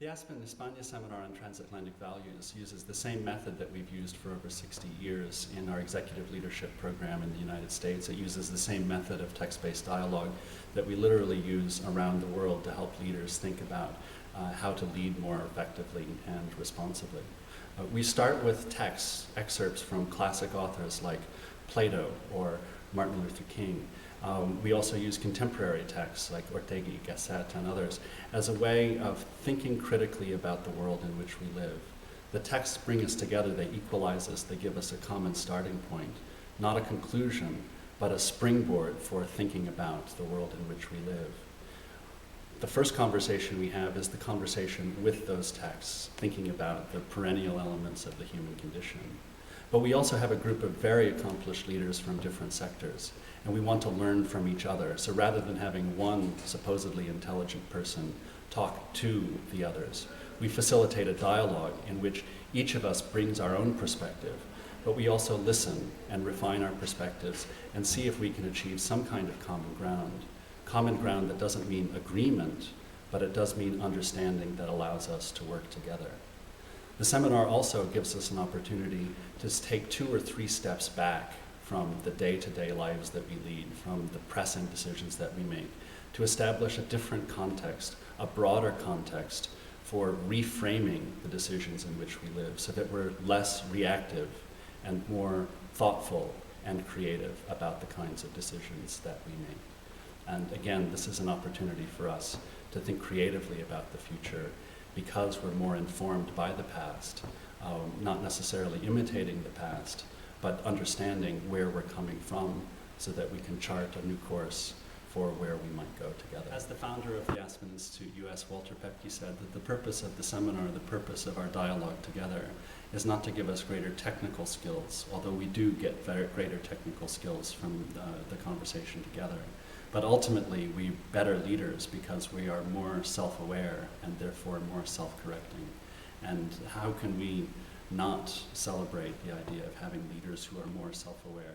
The Aspen España Seminar on Transatlantic Values uses the same method that we've used for over 60 years in our executive leadership program in the United States. It uses the same method of text-based dialogue that we literally use around the world to help leaders think about how to lead more effectively and responsibly. We start with texts, excerpts from classic authors like Plato or Martin Luther King. We also use contemporary texts like Ortega y Gasset and others as a way of thinking critically about the world in which we live. The texts bring us together, they equalize us, they give us a common starting point, not a conclusion, but a springboard for thinking about the world in which we live. The first conversation we have is the conversation with those texts, thinking about the perennial elements of the human condition. But we also have a group of very accomplished leaders from different sectors, and we want to learn from each other. So rather than having one supposedly intelligent person talk to the others, we facilitate a dialogue in which each of us brings our own perspective, but we also listen and refine our perspectives and see if we can achieve some kind of common ground. Common ground that doesn't mean agreement, but it does mean understanding that allows us to work together. The seminar also gives us an opportunity to take 2 or 3 steps back from the day-to-day lives that we lead, from the pressing decisions that we make, to establish a different context, a broader context for reframing the decisions in which we live so that we're less reactive and more thoughtful and creative about the kinds of decisions that we make. And again, this is an opportunity for us to think creatively about the future because we're more informed by the past, not necessarily imitating the past, but understanding where we're coming from so that we can chart a new course for where we might go together. As the founder of the Aspen Institute, U.S. Walter Pepke said that the purpose of the seminar, the purpose of our dialogue together, is not to give us greater technical skills, although we do get greater technical skills from the conversation together. But ultimately, we're better leaders because we are more self-aware and therefore more self-correcting. And how can we not celebrate the idea of having leaders who are more self-aware